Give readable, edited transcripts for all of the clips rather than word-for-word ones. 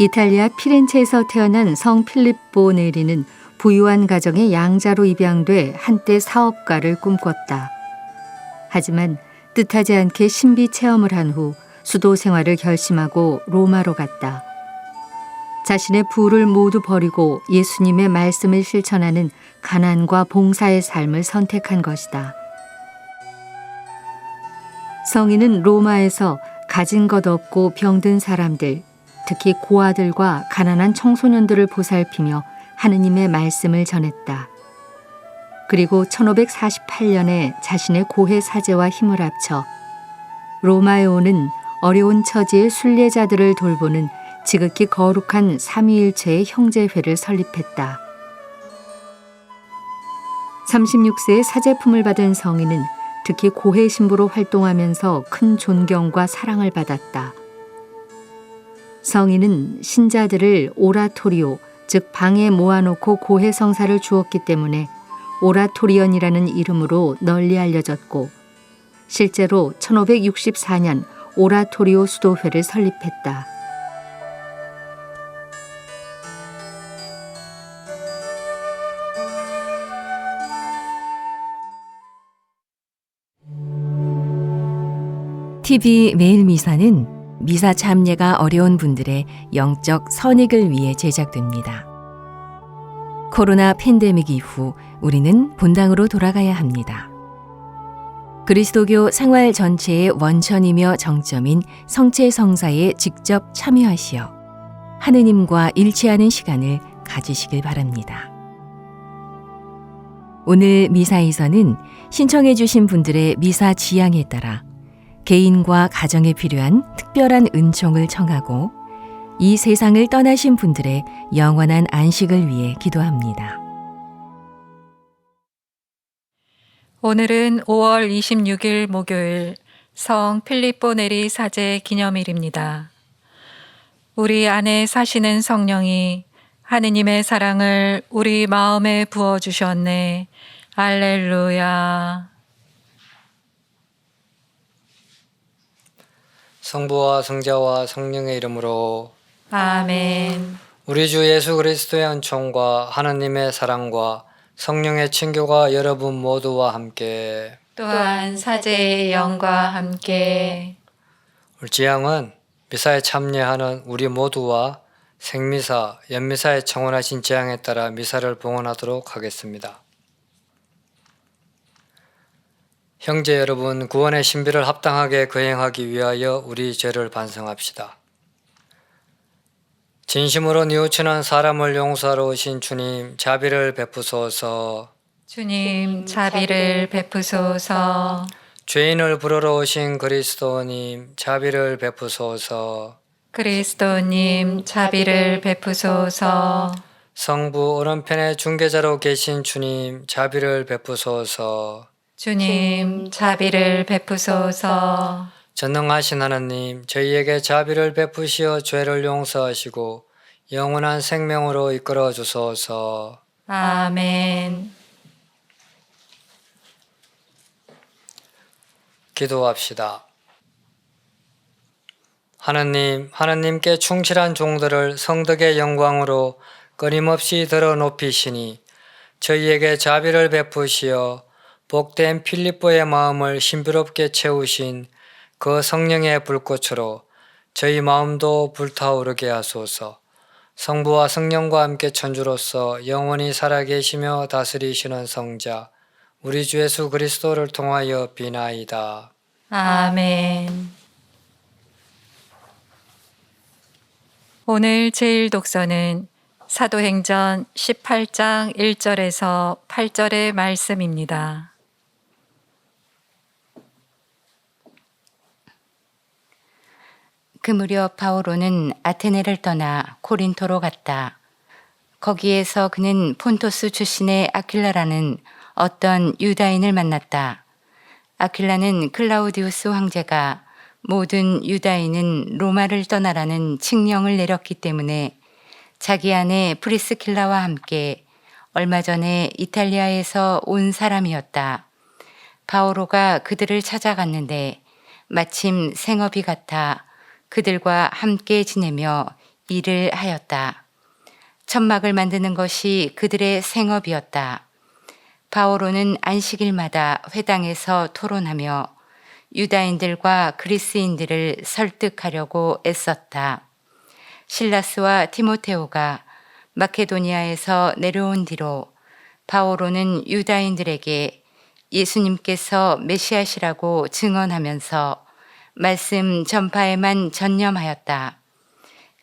이탈리아 피렌체에서 태어난 성 필립보 네리는 부유한 가정의 양자로 입양돼 한때 사업가를 꿈꿨다. 하지만 뜻하지 않게 신비 체험을 한 후 수도 생활을 결심하고 로마로 갔다. 자신의 부를 모두 버리고 예수님의 말씀을 실천하는 가난과 봉사의 삶을 선택한 것이다. 성인은 로마에서 가진 것 없고 병든 사람들, 특히 고아들과 가난한 청소년들을 보살피며 하느님의 말씀을 전했다. 그리고 1548년에 자신의 고해 사제와 힘을 합쳐 로마에 오는 어려운 처지의 순례자들을 돌보는 지극히 거룩한 삼위일체의 형제회를 설립했다. 36세에 사제품을 받은 성인은 특히 고해 신부로 활동하면서 큰 존경과 사랑을 받았다. 성인은 신자들을 오라토리오, 즉 방에 모아놓고 고해 성사를 주었기 때문에 오라토리언이라는 이름으로 널리 알려졌고, 실제로 1564년 오라토리오 수도회를 설립했다. TV 매일 미사는 미사 참여가 어려운 분들의 영적 선익을 위해 제작됩니다. 코로나 팬데믹 이후 우리는 본당으로 돌아가야 합니다. 그리스도교 생활 전체의 원천이며 정점인 성체성사에 직접 참여하시어 하느님과 일치하는 시간을 가지시길 바랍니다. 오늘 미사에서는 신청해 주신 분들의 미사 지향에 따라 개인과 가정에 필요한 특별한 은총을 청하고 이 세상을 떠나신 분들의 영원한 안식을 위해 기도합니다. 오늘은 5월 26일 목요일 성 필립보 네리 사제 기념일입니다. 우리 안에 사시는 성령이 하느님의 사랑을 우리 마음에 부어주셨네. 할렐루야. 성부와 성자와 성령의 이름으로 아멘. 우리 주 예수 그리스도의 은총과 하느님의 사랑과 성령의 친교가 여러분 모두와 함께 또한 사제의 영과 함께 우리 지향은 미사에 참여하는 우리 모두와 생미사, 연미사에 청원하신 지향에 따라 미사를 봉헌하도록 하겠습니다. 형제 여러분, 구원의 신비를 합당하게 거행하기 위하여 우리 죄를 반성합시다. 진심으로 뉘우치는 사람을 용서하러 오신 주님, 자비를 베푸소서. 주님 자비를 베푸소서. 죄인을 부르러 오신 그리스도님, 자비를 베푸소서. 그리스도님 자비를 베푸소서. 성부 오른편의 중개자로 계신 주님, 자비를 베푸소서. 주님 자비를 베푸소서. 전능하신 하나님, 저희에게 자비를 베푸시어 죄를 용서하시고 영원한 생명으로 이끌어 주소서. 아멘. 기도합시다. 하나님, 하나님께 충실한 종들을 성덕의 영광으로 끊임없이 들어 높이시니 저희에게 자비를 베푸시어 복된 필립보의 마음을 신비롭게 채우신 그 성령의 불꽃으로 저희 마음도 불타오르게 하소서. 성부와 성령과 함께 천주로서 영원히 살아계시며 다스리시는 성자 우리 주 예수 그리스도를 통하여 비나이다. 아멘. 오늘 제일 독서는 사도행전 18장 1절에서 8절의 말씀입니다. 그 무렵 바오로는 아테네를 떠나 코린토로 갔다. 거기에서 그는 폰토스 출신의 아퀴라라는 어떤 유다인을 만났다. 아퀴라는 클라우디우스 황제가 모든 유다인은 로마를 떠나라는 칙령을 내렸기 때문에 자기 아내 프리스킬라와 함께 얼마 전에 이탈리아에서 온 사람이었다. 바오로가 그들을 찾아갔는데 마침 생업이 같아 그들과 함께 지내며 일을 하였다. 천막을 만드는 것이 그들의 생업이었다. 바오로는 안식일마다 회당에서 토론하며 유다인들과 그리스인들을 설득하려고 애썼다. 실라스와 티모테오가 마케도니아에서 내려온 뒤로 바오로는 유다인들에게 예수님께서 메시아시라고 증언하면서 말씀 전파에만 전념하였다.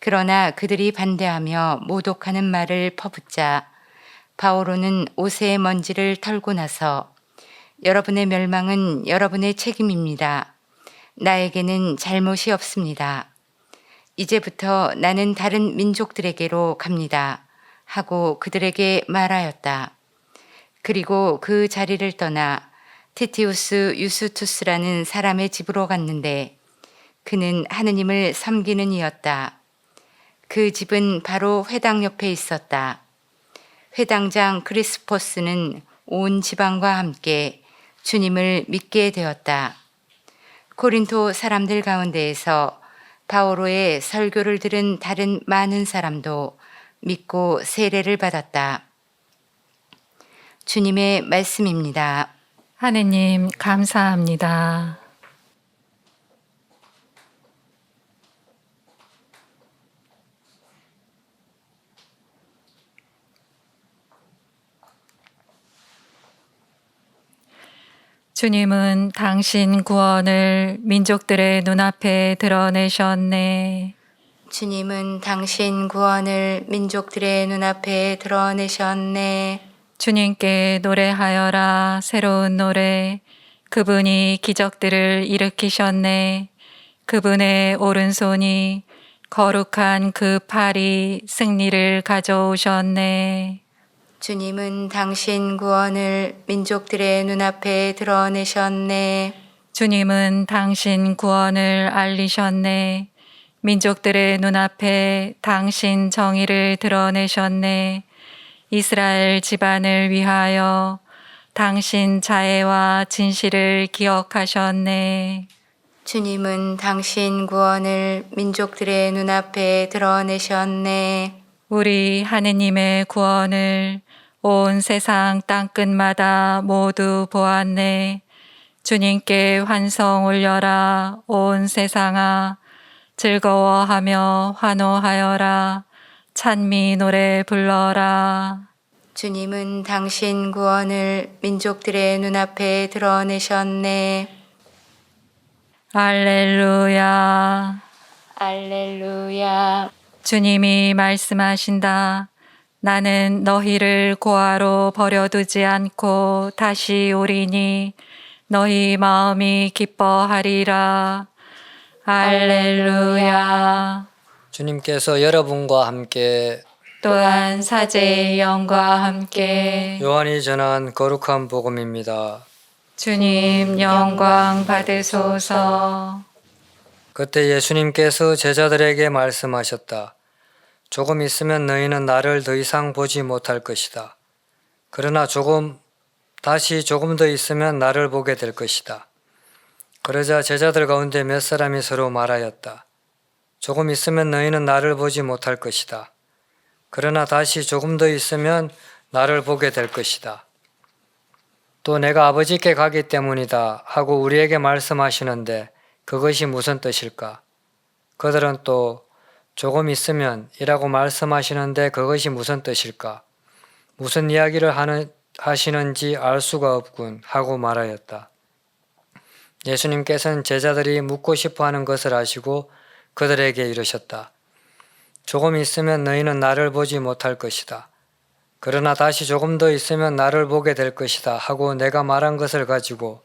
그러나 그들이 반대하며 모독하는 말을 퍼붓자 바오로는 옷의 먼지를 털고 나서 여러분의 멸망은 여러분의 책임입니다. 나에게는 잘못이 없습니다. 이제부터 나는 다른 민족들에게로 갑니다. 하고 그들에게 말하였다. 그리고 그 자리를 떠나 티티우스 유스투스라는 사람의 집으로 갔는데 그는 하느님을 섬기는 이였다. 그 집은 바로 회당 옆에 있었다. 회당장 크리스포스는 온 지방과 함께 주님을 믿게 되었다. 코린토 사람들 가운데에서 바오로의 설교를 들은 다른 많은 사람도 믿고 세례를 받았다. 주님의 말씀입니다. 하느님 감사합니다. 주님은 당신 구원을 민족들의 눈앞에 드러내셨네. 주님은 당신 구원을 민족들의 눈앞에 드러내셨네. 주님께 노래하여라 새로운 노래. 그분이 기적들을 일으키셨네. 그분의 오른손이 거룩한 그 팔이 승리를 가져오셨네. 주님은 당신 구원을 민족들의 눈앞에 드러내셨네. 주님은 당신 구원을 알리셨네. 민족들의 눈앞에 당신 정의를 드러내셨네. 이스라엘 집안을 위하여 당신 자애와 진실을 기억하셨네. 주님은 당신 구원을 민족들의 눈앞에 드러내셨네. 우리 하느님의 구원을 온 세상 땅끝마다 모두 보았네. 주님께 환송 올려라 온 세상아. 즐거워하며 환호하여라. 찬미 노래 불러라. 주님은 당신 구원을 민족들의 눈앞에 드러내셨네. 알렐루야. 알렐루야. 주님이 말씀하신다. 나는 너희를 고아로 버려두지 않고 다시 오리니 너희 마음이 기뻐하리라. 알렐루야. 주님께서 여러분과 함께 또한 사제의 영과 함께 요한이 전한 거룩한 복음입니다. 주님 영광 받으소서. 그때 예수님께서 제자들에게 말씀하셨다. 조금 있으면 너희는 나를 더 이상 보지 못할 것이다. 그러나 다시 조금 더 있으면 나를 보게 될 것이다. 그러자 제자들 가운데 몇 사람이 서로 말하였다. 조금 있으면 너희는 나를 보지 못할 것이다. 그러나 다시 조금 더 있으면 나를 보게 될 것이다. 또 내가 아버지께 가기 때문이다 하고 우리에게 말씀하시는데 그것이 무슨 뜻일까? 그들은 또 조금 있으면 이라고 말씀하시는데 그것이 무슨 뜻일까? 무슨 이야기를 하시는지 알 수가 없군 하고 말하였다. 예수님께서는 제자들이 묻고 싶어하는 것을 아시고 그들에게 이르셨다. 조금 있으면 너희는 나를 보지 못할 것이다. 그러나 다시 조금 더 있으면 나를 보게 될 것이다 하고 내가 말한 것을 가지고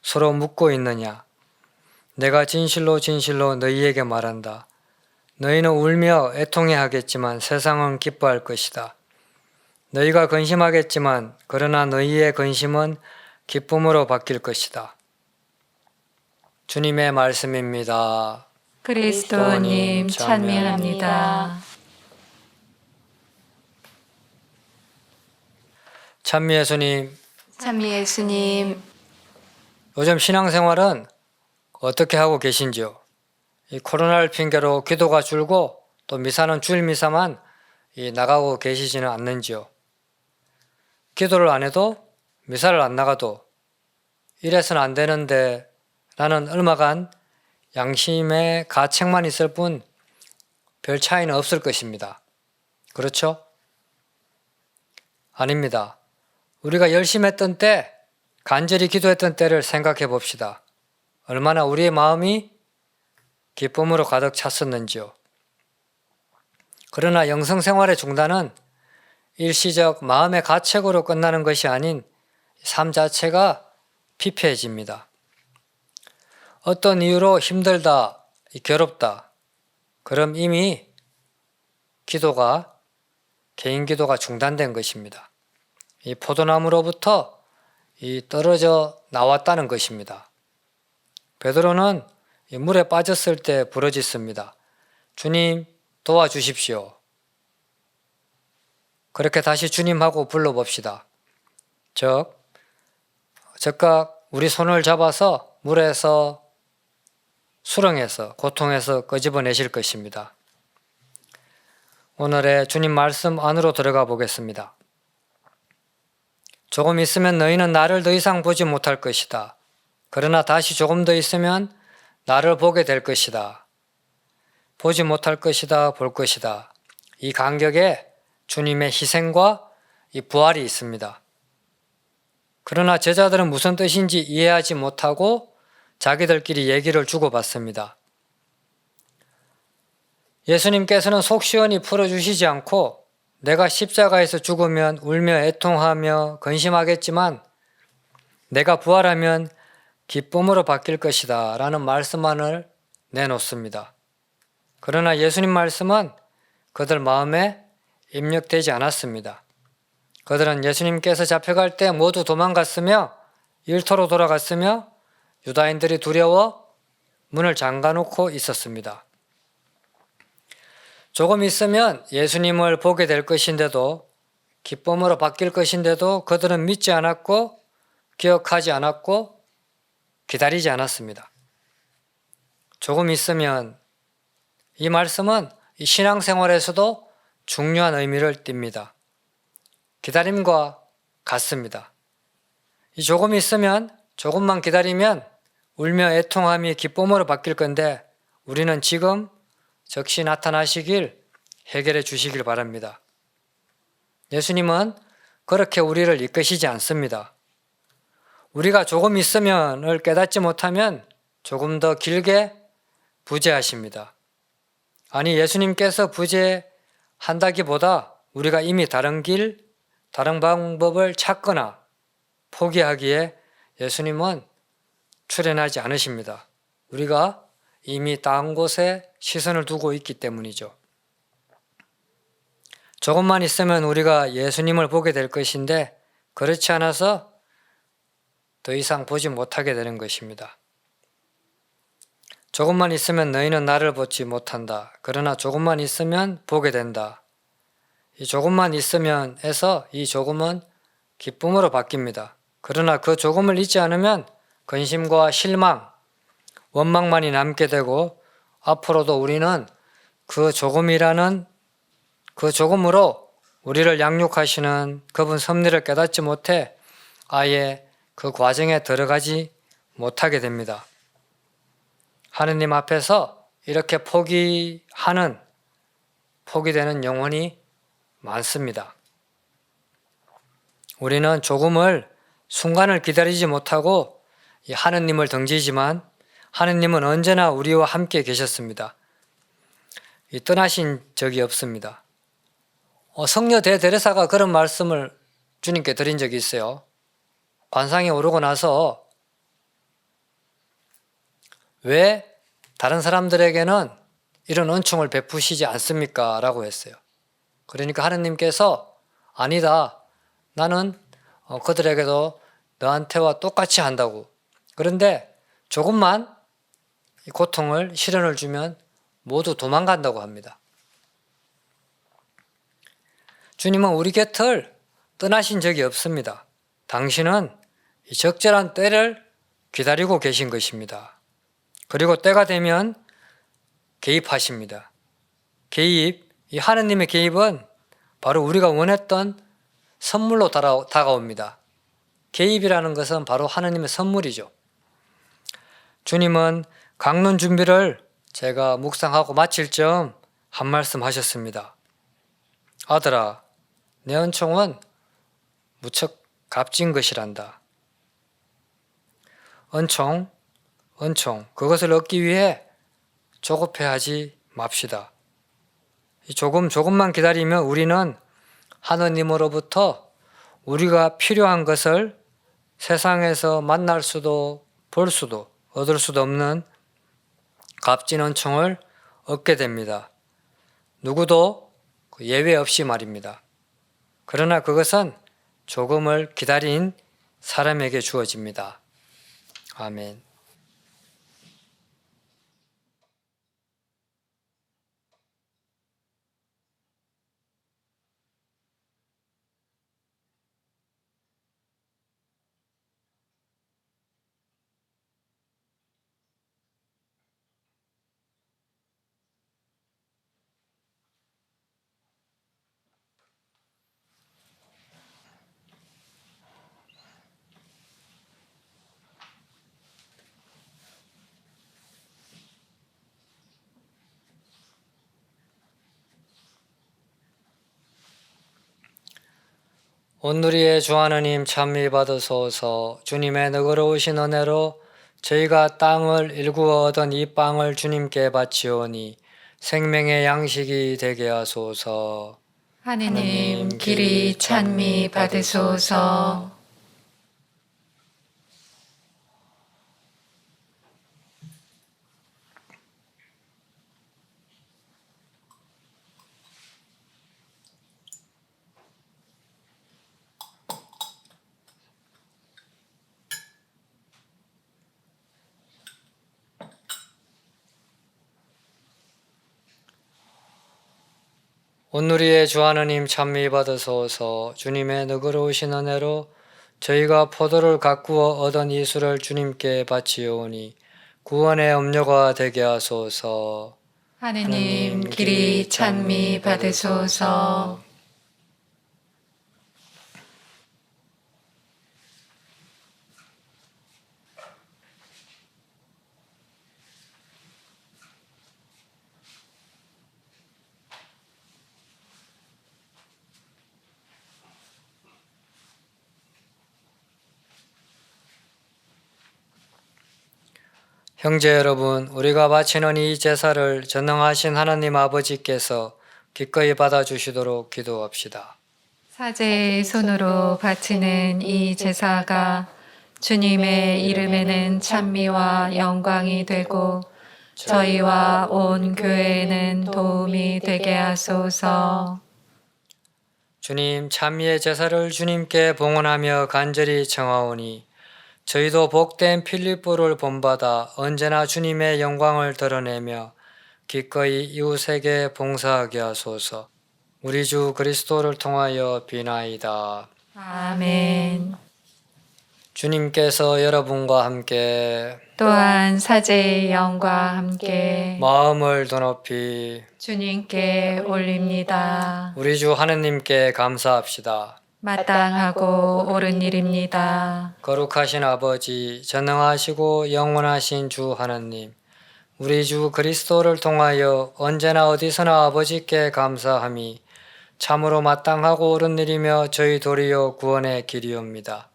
서로 묻고 있느냐? 내가 진실로 진실로 너희에게 말한다. 너희는 울며 애통해 하겠지만 세상은 기뻐할 것이다. 너희가 근심하겠지만 그러나 너희의 근심은 기쁨으로 바뀔 것이다. 주님의 말씀입니다. 그리스도님 찬미합니다. 찬미 예수님, 찬미 예수님. 요즘 신앙생활은 어떻게 하고 계신지요? 이 코로나를 핑계로 기도가 줄고 또 미사는 주일 미사만 나가고 계시지는 않는지요? 기도를 안 해도 미사를 안 나가도 이래서는 안 되는데 라는 얼마간 양심의 가책만 있을 뿐 별 차이는 없을 것입니다. 그렇죠? 아닙니다. 우리가 열심히 했던 때, 간절히 기도했던 때를 생각해 봅시다. 얼마나 우리의 마음이 기쁨으로 가득 찼었는지요. 그러나 영성생활의 중단은 일시적 마음의 가책으로 끝나는 것이 아닌 삶 자체가 피폐해집니다. 어떤 이유로 힘들다, 괴롭다. 그럼 이미 개인 기도가 중단된 것입니다. 이 포도나무로부터 떨어져 나왔다는 것입니다. 베드로는 물에 빠졌을 때 부르짖습니다. 주님 도와주십시오. 그렇게 다시 주님하고 불러봅시다. 즉각 우리 손을 잡아서 물에서 수렁에서 고통에서 끄집어내실 것입니다. 오늘의 주님 말씀 안으로 들어가 보겠습니다. 조금 있으면 너희는 나를 더 이상 보지 못할 것이다. 그러나 다시 조금 더 있으면 나를 보게 될 것이다. 보지 못할 것이다, 볼 것이다. 이 간격에 주님의 희생과 이 부활이 있습니다. 그러나 제자들은 무슨 뜻인지 이해하지 못하고 자기들끼리 얘기를 주고받습니다. 예수님께서는 속 시원히 풀어주시지 않고 내가 십자가에서 죽으면 울며 애통하며 근심하겠지만 내가 부활하면 기쁨으로 바뀔 것이다 라는 말씀만을 내놓습니다. 그러나 예수님 말씀은 그들 마음에 입력되지 않았습니다. 그들은 예수님께서 잡혀갈 때 모두 도망갔으며 일터로 돌아갔으며 유다인들이 두려워 문을 잠가놓고 있었습니다. 조금 있으면 예수님을 보게 될 것인데도 기쁨으로 바뀔 것인데도 그들은 믿지 않았고 기억하지 않았고 기다리지 않았습니다. 조금 있으면 이 말씀은 이 신앙생활에서도 중요한 의미를 띱니다. 기다림과 같습니다. 이 조금 있으면 조금만 기다리면 울며 애통함이 기쁨으로 바뀔 건데 우리는 지금 즉시 나타나시길 해결해 주시길 바랍니다. 예수님은 그렇게 우리를 이끄시지 않습니다. 우리가 조금 있으면을 깨닫지 못하면 조금 더 길게 부재하십니다. 아니 예수님께서 부재한다기보다 우리가 이미 다른 길, 다른 방법을 찾거나 포기하기에 예수님은 출현하지 않으십니다. 우리가 이미 다른 곳에 시선을 두고 있기 때문이죠. 조금만 있으면 우리가 예수님을 보게 될 것인데 그렇지 않아서 더 이상 보지 못하게 되는 것입니다. 조금만 있으면 너희는 나를 보지 못한다. 그러나 조금만 있으면 보게 된다. 이 조금만 있으면에서 이 조금은 기쁨으로 바뀝니다. 그러나 그 조금을 잊지 않으면 근심과 실망, 원망만이 남게 되고 앞으로도 우리는 그 조금이라는 그 조금으로 우리를 양육하시는 그분 섭리를 깨닫지 못해 아예 그 과정에 들어가지 못하게 됩니다. 하느님 앞에서 이렇게 포기되는 영혼이 많습니다. 우리는 조금을 순간을 기다리지 못하고 하느님을 등지지만 하느님은 언제나 우리와 함께 계셨습니다. 떠나신 적이 없습니다. 성녀 대데레사가 그런 말씀을 주님께 드린 적이 있어요. 관상에 오르고 나서 왜 다른 사람들에게는 이런 은총을 베푸시지 않습니까? 라고 했어요. 그러니까 하느님께서 아니다. 나는 그들에게도 너한테와 똑같이 한다고. 그런데 조금만 고통을 시련을 주면 모두 도망간다고 합니다. 주님은 우리 곁을 떠나신 적이 없습니다. 당신은 적절한 때를 기다리고 계신 것입니다. 그리고 때가 되면 개입하십니다. 개입, 이 하느님의 개입은 바로 우리가 원했던 선물로 다가옵니다. 개입이라는 것은 바로 하느님의 선물이죠. 주님은 강론 준비를 제가 묵상하고 마칠 즈음 한 말씀 하셨습니다. 아들아, 내 은총은 무척 값진 것이란다. 은총, 그것을 얻기 위해 조급해하지 맙시다. 조금만 기다리면 우리는 하느님으로부터 우리가 필요한 것을 세상에서 만날 수도 볼 수도 얻을 수도 없는 값진 은총을 얻게 됩니다. 누구도 예외 없이 말입니다. 그러나 그것은 조금을 기다린 사람에게 주어집니다. 아멘. 온누리의 주 하느님 찬미 받으소서. 주님의 너그러우신 은혜로 저희가 땅을 일구어 얻은 이 빵을 주님께 바치오니 생명의 양식이 되게 하소서. 하느님 길이 찬미 받으소서. 온누리의 주 하느님 찬미 받으소서. 주님의 너그러우신 은혜로 저희가 포도를 가꾸어 얻은 이 술을 주님께 바치오니 구원의 음료가 되게 하소서. 하느님 길이 찬미 받으소서. 형제 여러분, 우리가 바치는 이 제사를 전능하신 하나님 아버지께서 기꺼이 받아주시도록 기도합시다. 사제의 손으로 바치는 이 제사가 주님의 이름에는 찬미와 영광이 되고 저희와 온 교회에는 도움이 되게 하소서. 주님, 찬미의 제사를 주님께 봉헌하며 간절히 청하오니 저희도 복된 필립보를 본받아 언제나 주님의 영광을 드러내며 기꺼이 이웃에게 봉사하게 하소서. 우리 주 그리스도를 통하여 비나이다. 아멘. 주님께서 여러분과 함께 또한 사제의 영과 함께 마음을 더 높이 주님께 올립니다. 우리 주 하느님께 감사합시다. 마땅하고 옳은 일입니다. 거룩하신 아버지, 전능하시고 영원하신 주 하느님, 우리 주 그리스도를 통하여 언제나 어디서나 아버지께 감사함이 참으로 마땅하고 옳은 일이며 저희 도리어 구원의 길이옵니다.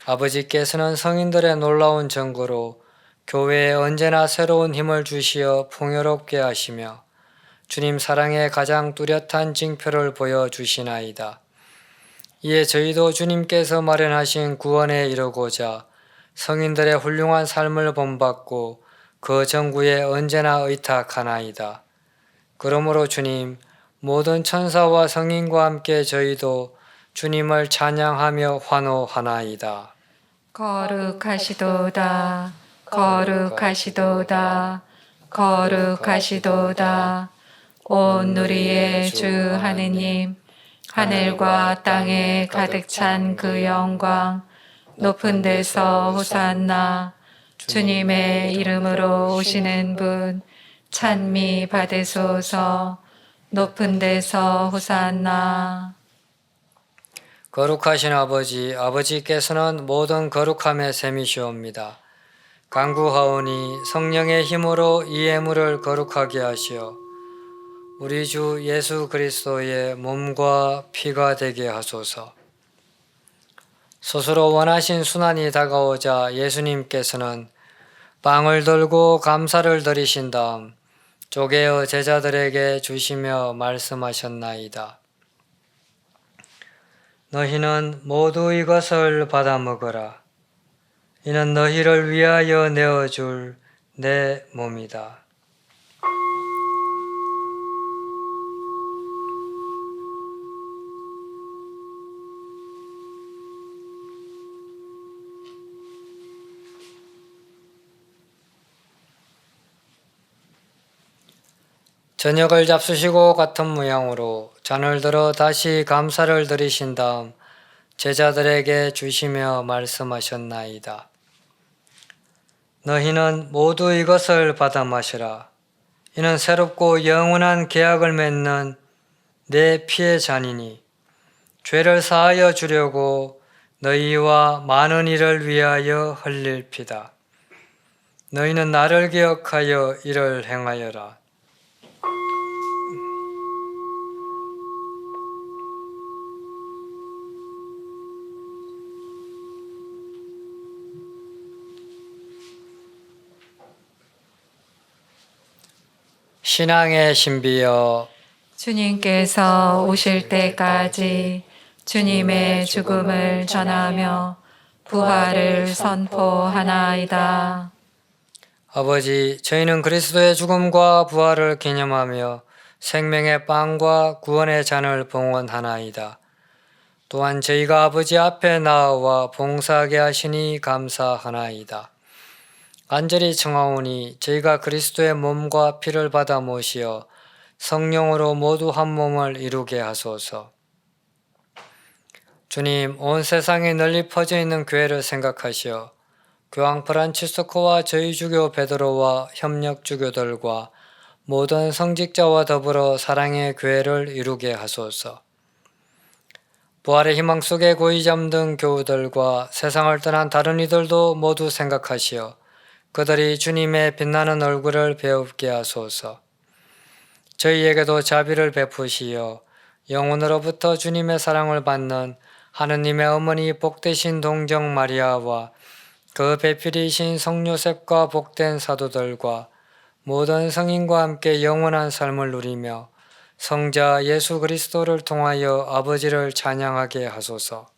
아버지께서는 성인들의 놀라운 정거로 교회에 언제나 새로운 힘을 주시어 풍요롭게 하시며 주님 사랑의 가장 뚜렷한 징표를 보여주시나이다. 이에 저희도 주님께서 마련하신 구원에 이르고자 성인들의 훌륭한 삶을 본받고 그 정구에 언제나 의탁하나이다. 그러므로 주님, 모든 천사와 성인과 함께 저희도 주님을 찬양하며 환호하나이다. 거룩하시도다. 거룩하시도다. 거룩하시도다. 온 누리의 주 하느님, 하늘과 땅에 가득 찬 그 영광, 높은 데서 호산나, 주님의 이름으로 오시는 분, 찬미 받으소서. 높은 데서 호산나. 거룩하신 아버지, 아버지께서는 모든 거룩함의 셈이시옵니다. 간구하오니 성령의 힘으로 이 예물을 거룩하게 하시어 우리 주 예수 그리스도의 몸과 피가 되게 하소서. 스스로 원하신 순환이 다가오자 예수님께서는 빵을 들고 감사를 드리신 다음 쪼개어 제자들에게 주시며 말씀하셨나이다. 너희는 모두 이것을 받아 먹어라. 이는 너희를 위하여 내어줄 내 몸이다. 저녁을 잡수시고 같은 모양으로 잔을 들어 다시 감사를 드리신 다음 제자들에게 주시며 말씀하셨나이다. 너희는 모두 이것을 받아 마시라. 이는 새롭고 영원한 계약을 맺는 내 피의 잔이니 죄를 사하여 주려고 너희와 많은 이를 위하여 흘릴 피다. 너희는 나를 기억하여 이를 행하여라. 신앙의 신비여, 주님께서 오실 때까지 주님의 죽음을 전하며 부활을 선포하나이다. 아버지, 저희는 그리스도의 죽음과 부활을 기념하며 생명의 빵과 구원의 잔을 봉헌하나이다. 또한 저희가 아버지 앞에 나와 봉사하게 하시니 감사하나이다. 간절히 청하오니 저희가 그리스도의 몸과 피를 받아 모시어 성령으로 모두 한 몸을 이루게 하소서. 주님, 온 세상에 널리 퍼져 있는 교회를 생각하시어 교황 프란치스코와 저희 주교 베드로와 협력 주교들과 모든 성직자와 더불어 사랑의 교회를 이루게 하소서. 부활의 희망 속에 고이 잠든 교우들과 세상을 떠난 다른 이들도 모두 생각하시어 그들이 주님의 빛나는 얼굴을 배웁게 하소서. 저희에게도 자비를 베푸시어 영혼으로부터 주님의 사랑을 받는 하느님의 어머니 복되신 동정 마리아와 그 배필이신 성 요셉과 복된 사도들과 모든 성인과 함께 영원한 삶을 누리며 성자 예수 그리스도를 통하여 아버지를 찬양하게 하소서.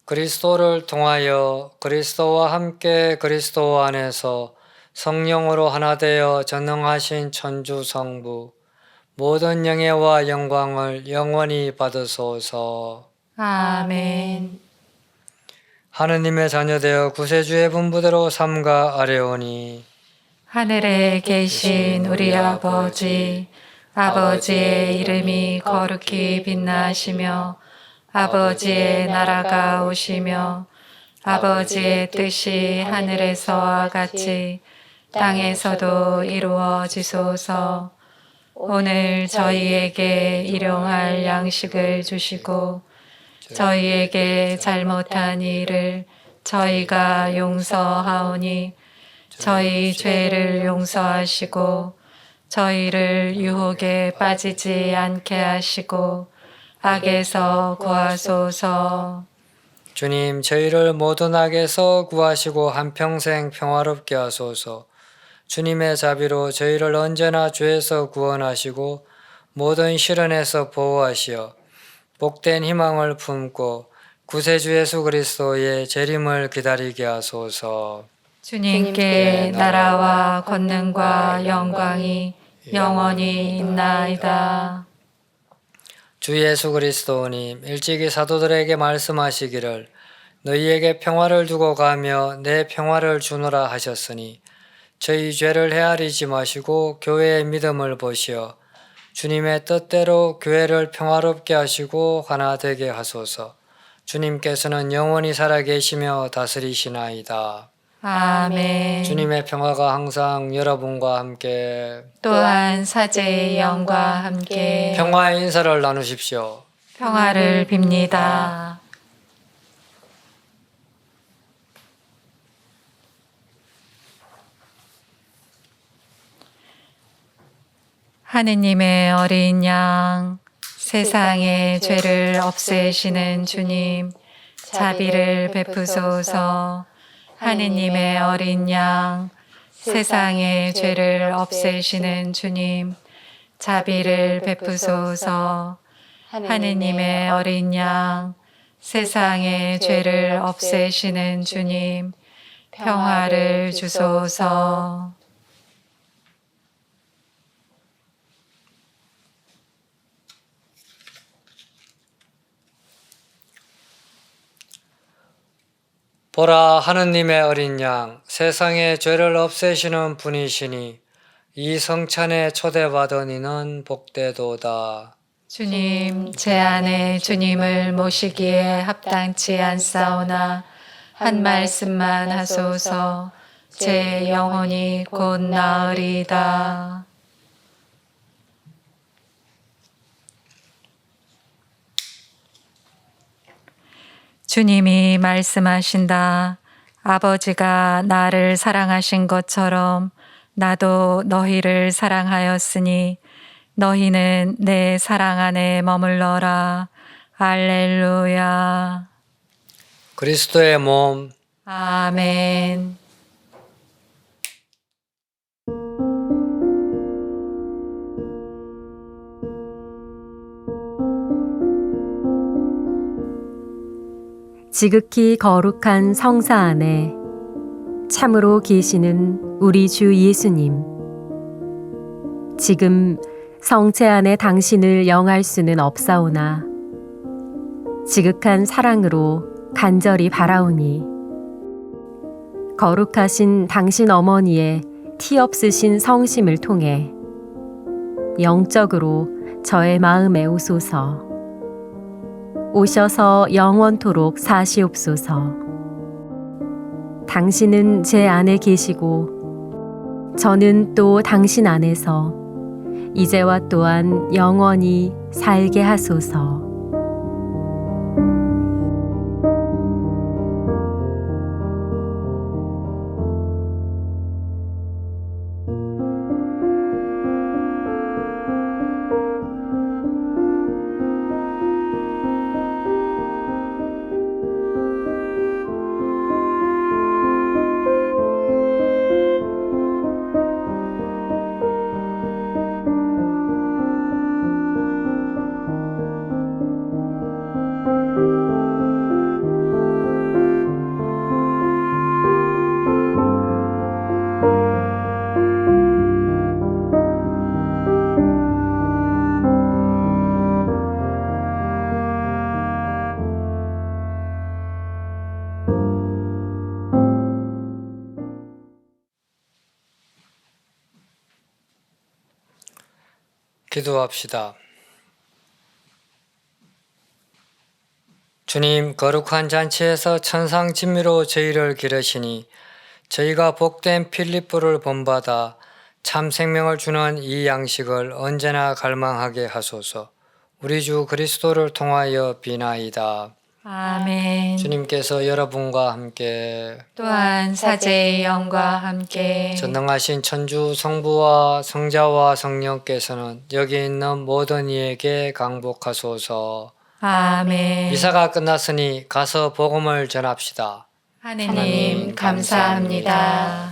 그리스도를 통하여 그리스도와 함께 그리스도 안에서 성령으로 하나 되어 전능하신 천주 성부 모든 영예와 영광을 영원히 받으소서. 아멘. 하느님의 자녀되어 구세주의 분부대로 삼가 아뢰오니 하늘에 계신 우리 아버지, 아버지의 이름이 거룩히 빛나시며 아버지의 나라가 오시며 아버지의 뜻이 하늘에서와 같이 땅에서도 이루어지소서. 오늘 저희에게 일용할 양식을 주시고 저희에게 잘못한 일을 저희가 용서하오니 저희 죄를 용서하시고 저희를 유혹에 빠지지 않게 하시고 악에서 구하소서. 주님, 저희를 모든 악에서 구하시고 한평생 평화롭게 하소서. 주님의 자비로 저희를 언제나 죄에서 구원하시고 모든 시련에서 보호하시어 복된 희망을 품고 구세주 예수 그리스도의 재림을 기다리게 하소서. 주님께 나라와 권능과 영광이 영원히 있나이다. 주 예수 그리스도님, 일찍이 사도들에게 말씀하시기를 너희에게 평화를 두고 가며 내 평화를 주노라 하셨으니 저희 죄를 헤아리지 마시고 교회의 믿음을 보시어 주님의 뜻대로 교회를 평화롭게 하시고 하나 되게 하소서. 주님께서는 영원히 살아계시며 다스리시나이다. 아멘. 주님의 평화가 항상 여러분과 함께 또한 사제의 영과 함께 평화의 인사를 나누십시오. 평화를 빕니다. 하느님의 어린 양, 세상의 죄를 없애시는 주님, 자비를 베푸소서. 하느님의 어린 양, 세상의 죄를 없애시는 주님, 자비를 베푸소서. 하느님의 어린 양, 세상의 죄를 없애시는 주님, 평화를 주소서. 보라, 하느님의 어린 양, 세상의 죄를 없애시는 분이시니 이 성찬에 초대받은 이는 복되도다. 주님, 제 안에 주님을 모시기에 합당치 않사오나 한 말씀만 하소서. 제 영혼이 곧 나으리이다. 주님이 말씀하신다. 아버지가 나를 사랑하신 것처럼 나도 너희를 사랑하였으니 너희는 내 사랑 안에 머물러라. 할렐루야. 그리스도의 몸, 아멘. 지극히 거룩한 성사 안에 참으로 계시는 우리 주 예수님. 지금 성체 안에 당신을 영할 수는 없사오나 지극한 사랑으로 간절히 바라오니 거룩하신 당신 어머니의 티 없으신 성심을 통해 영적으로 저의 마음에 오소서. 오셔서 영원토록 사시옵소서. 당신은 제 안에 계시고 저는 또 당신 안에서 이제와 또한 영원히 살게 하소서. 기도합시다. 주님, 거룩한 잔치에서 천상 진미로 저희를 기르시니 저희가 복된 필립보를 본받아 참 생명을 주는 이 양식을 언제나 갈망하게 하소서. 우리 주 그리스도를 통하여 비나이다. 아멘. 주님께서 여러분과 함께 또한 사제의 영과 함께 전능하신 천주 성부와 성자와 성령께서는 여기 있는 모든 이에게 강복하소서. 아멘. 미사가 끝났으니 가서 복음을 전합시다. 하느님 감사합니다.